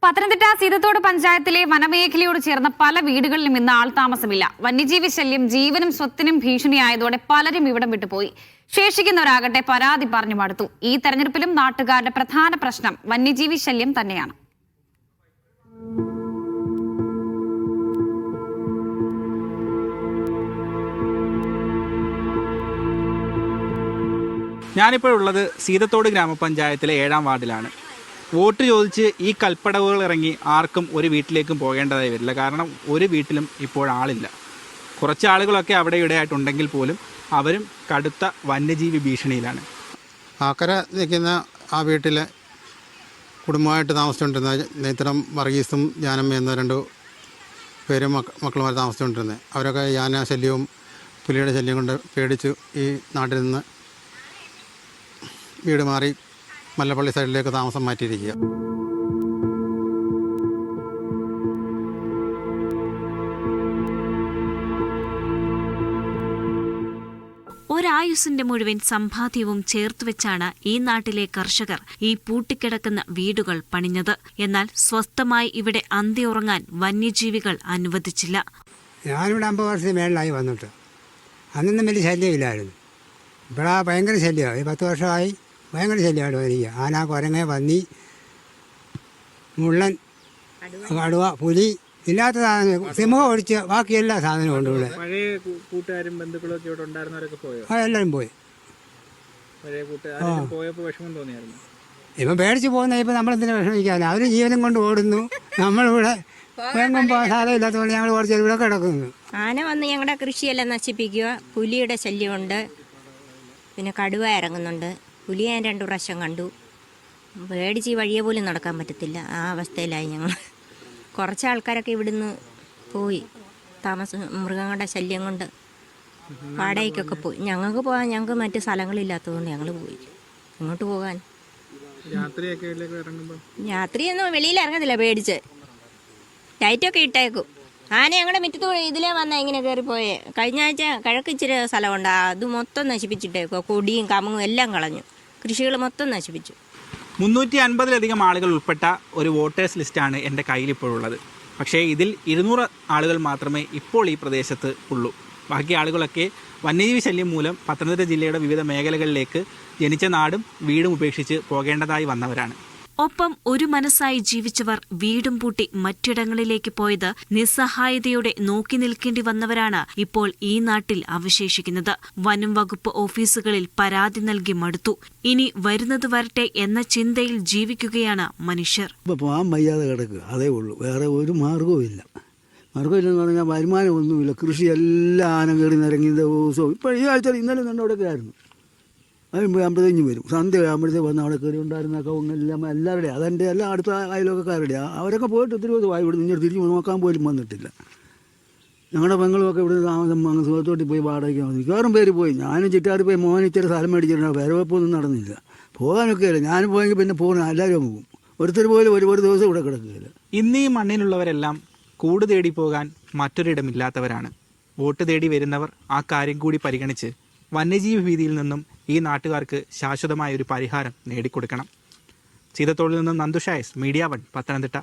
പത്തനംതിട്ട സീതത്തോട് പഞ്ചായത്തിലെ വനമേഖലയോട് ചേർന്ന പല വീടുകളിലും ഇന്ന് ആൾതാമസമില്ല. വന്യജീവി ശല്യം ജീവനും സ്വത്തിനും ഭീഷണിയായതോടെ പലരും ഇവിടം വിട്ടുപോയി. ശേഷിക്കുന്നവരാകട്ടെ പരാതി പറഞ്ഞു മടുത്തു. ഈ തെരഞ്ഞെടുപ്പിലും നാട്ടുകാരുടെ പ്രധാന പ്രശ്നം വന്യജീവി ശല്യം തന്നെയാണ്. ഞാനിപ്പോൾ ഉള്ളത് സീതത്തോട് ഗ്രാമപഞ്ചായത്തിലെ 7ാം വാർഡിലാണ്. വോട്ട് ചോദിച്ച് ഈ കൽപ്പടവുകൾ ഇറങ്ങി ആർക്കും ഒരു വീട്ടിലേക്കും പോകേണ്ടതായി വരില്ല. കാരണം ഒരു വീട്ടിലും ഇപ്പോൾ ആളില്ല. കുറച്ച് ആളുകളൊക്കെ അവിടെ ഇവിടെയായിട്ടുണ്ടെങ്കിൽ പോലും അവരും കടുത്ത വന്യജീവി ഭീഷണിയിലാണ്. ആക്കര നിൽക്കുന്ന ആ വീട്ടിൽ കുടുംബമായിട്ട് താമസിച്ചുകൊണ്ടിരുന്ന നെയ്ത്തരം വർഗീസും ജാനമ്മ എന്ന 2 പേരും മക്കളുമാർ താമസിച്ചുകൊണ്ടിരുന്നത്. അവരൊക്കെ യാന ശല്യവും പുലിയുടെ ശല്യം കൊണ്ട് പേടിച്ച് ഈ നാട്ടിൽ നിന്ന് വീട് മാറി മല്ലപ്പള്ളി സൈഡിലേക്ക് താമസം മാറ്റിയിരിക്കുക. ഒരായുസിന്റെ മുഴുവൻ സമ്പാദ്യവും ചേർത്തുവെച്ചാണ് ഈ നാട്ടിലെ കർഷകർ ഈ പൂട്ടിക്കിടക്കുന്ന വീടുകൾ പണിഞ്ഞത്. എന്നാൽ സ്വസ്ഥമായി ഇവിടെ അന്തിയുറങ്ങാൻ വന്യജീവികൾ അനുവദിച്ചില്ല. ഞാനിവിടെ 50 വർഷത്തിന് മേളിലായി വന്നിട്ട് അന്നൊന്നും വലിയ ശല്യമില്ലായിരുന്നു. ഇവിടെ ഭയങ്കര ശല്യമാണ്. 10 വർഷമായി ഭയങ്കര ശല്യമായിട്ട് വരിക. ആന, കുരങ്ങ, പന്നി, മുള്ളൻ, കടുവ, പുലി, ഇല്ലാത്ത സാധനം സിംഹം ഒഴിച്ച് ബാക്കി എല്ലാ സാധനവും ഉണ്ട് ഇവിടെ. പഴയ കൂട്ടുകാരും ബന്ധുക്കളൊക്കെ ഇവിടെ ഉണ്ടായിരുന്നവരൊക്കെ പോയോ? എല്ലാവരും പോയി. പഴയ കൂട്ടുകാരും പോയപ്പോൾ വിഷമം തോന്നിയായിരുന്നു? ഇപ്പം പേടിച്ച് പോകുന്ന ഇപ്പം നമ്മളെന്തിനാ വിഷമിക്കാനും? അവർ ജീവനും കൊണ്ട് ഓടുന്നു. നമ്മളിവിടെ എങ്ങും സാധനമില്ലാത്തതുകൊണ്ട് ഞങ്ങൾ കുറച്ച് ഇവിടെ കിടക്കുന്നു. ആന വന്ന് ഞങ്ങളുടെ കൃഷിയെല്ലാം നശിപ്പിക്കുക. പുലിയുടെ ശല്യമുണ്ട്. പിന്നെ കടുവ ഇറങ്ങുന്നുണ്ട്. പുലിയെ ഞാൻ 2 പ്രാവശ്യം കണ്ടു. പേടിച്ച് ഈ വഴിയെ പോലും നടക്കാൻ പറ്റത്തില്ല. ആ അവസ്ഥയിലായി ഞങ്ങൾ. കുറച്ച് ആൾക്കാരൊക്കെ ഇവിടുന്ന് പോയി. മൃഗങ്ങളുടെ ശല്യം കൊണ്ട് വാടകയ്ക്കൊക്കെ പോയി. ഞങ്ങൾക്ക് പോകാൻ ഞങ്ങൾക്ക് മറ്റ് സ്ഥലങ്ങളില്ലാത്തതുകൊണ്ട് ഞങ്ങൾ പോയി. ഇങ്ങോട്ട് പോകാൻ രാത്രിയൊന്നും വെളിയിൽ ഇറങ്ങത്തില്ല, പേടിച്ച് ലൈറ്റൊക്കെ ഇട്ടേക്കും. ആന ഞങ്ങളുടെ മുറ്റത്ത് ഇതിലേ വന്നാൽ ഇങ്ങനെ കയറിപ്പോയേ. കഴിഞ്ഞ ആഴ്ച കിഴക്ക് ഇച്ചിരി സ്ഥലമുണ്ട്, അത് മൊത്തം നശിപ്പിച്ചിട്ടേക്കോ. കൊടിയും കമുങ്ങും എല്ലാം കളഞ്ഞു. കൃഷികൾ മൊത്തം നശിപ്പിച്ചു. 350-ലധികം ആളുകൾ ഉൾപ്പെട്ട ഒരു വോട്ടേഴ്സ് ലിസ്റ്റാണ് എൻ്റെ കയ്യിലിപ്പോഴുള്ളത്. പക്ഷേ ഇതിൽ 200 ആളുകൾ മാത്രമേ ഇപ്പോൾ ഈ പ്രദേശത്ത് ഉള്ളൂ. ബാക്കി ആളുകളൊക്കെ വന്യജീവി ശല്യം മൂലം പത്തനംതിട്ട ജില്ലയുടെ വിവിധ മേഖലകളിലേക്ക് ജനിച്ച നാടും വീടും ഉപേക്ഷിച്ച് പോകേണ്ടതായി വന്നവരാണ്. ഒപ്പം ഒരു മനസ്സായി ജീവിച്ചവർ വീടും പൂട്ടി മറ്റിടങ്ങളിലേക്ക് പോയത് നിസ്സഹായതയോടെ നോക്കി നിൽക്കേണ്ടി വന്നവരാണ് ഇപ്പോൾ ഈ നാട്ടിൽ അവശേഷിക്കുന്നത്. വനം വകുപ്പ് ഓഫീസുകളിൽ പരാതി നൽകി മടുത്തു. ഇനി വരുന്നത് വരട്ടെ എന്ന ചിന്തയിൽ ജീവിക്കുകയാണ് മനുഷ്യർ. പോകാൻ വയ്യാതെ കിടക്കുക, അതേ ഉള്ളൂ. വേറെ ഒരു മാർഗവുമില്ല. മാർഗമില്ലെന്ന് പറഞ്ഞാൽ വരുമാനമൊന്നുമില്ല. കൃഷി എല്ലാം ആന കയറി നിരങ്ങി ദിവസവും. ഇപ്പോൾ ഈ ആഴ്ച ഇന്നലെ തന്നെ അവിടെയൊക്കെ ആയിരുന്നു. ആകുമ്പോഴത്തേഞ്ഞ് വരും. സന്ധ്യ ആകുമ്പോഴത്തേക്ക് വന്ന് അവിടെ കയറി ഉണ്ടായിരുന്ന കവുങ്ങെല്ലാം എല്ലാവരുടെയും, അതെൻ്റെ എല്ലാം അടുത്ത അയൽവക്കക്കാരുടെയാണ്. അവരൊക്കെ പോയിട്ട് ഒത്തിരി ദിവസമായി. ഇവിടെ നിന്ന് തിരിച്ച് നോക്കാൻ പോലും വന്നിട്ടില്ല. ഞങ്ങളുടെ പെങ്ങളുമൊക്കെ ഇവിടെ താമസം അങ്ങ് സുഖത്തോട്ടി പോയി വാടകയ്ക്ക് മിക്കവാറും പേര് പോയി. ഞാനും ചിറ്റാറി പോയി മോൻ ഇച്ചിരി സ്ഥലം മേടിച്ചിട്ടുണ്ട്. വരവപ്പൊന്നും നടന്നില്ല. പോകാനൊക്കെ ഇല്ല. ഞാനും പോയെങ്കിൽ പിന്നെ പോകുന്ന എല്ലാവരും പോകും. ഒരുത്തർ പോലും ഒരു ദിവസം ഇവിടെ കിടക്കുകയില്ല. ഇന്ന് ഈ മണ്ണിലുള്ളവരെല്ലാം കൂട് തേടി പോകാൻ മറ്റൊരിടമില്ലാത്തവരാണ്. വോട്ട് തേടി വരുന്നവർ ആ കാര്യം കൂടി പരിഗണിച്ച് വന്യജീവി ഭീതിയിൽ നിന്നും ഈ നാട്ടുകാർക്ക് ശാശ്വതമായ ഒരു പരിഹാരം നേടിക്കൊടുക്കണം. സീതത്തോടിൽ നിന്നും നന്ദുഷായസ്, മീഡിയ 1, പത്തനംതിട്ട.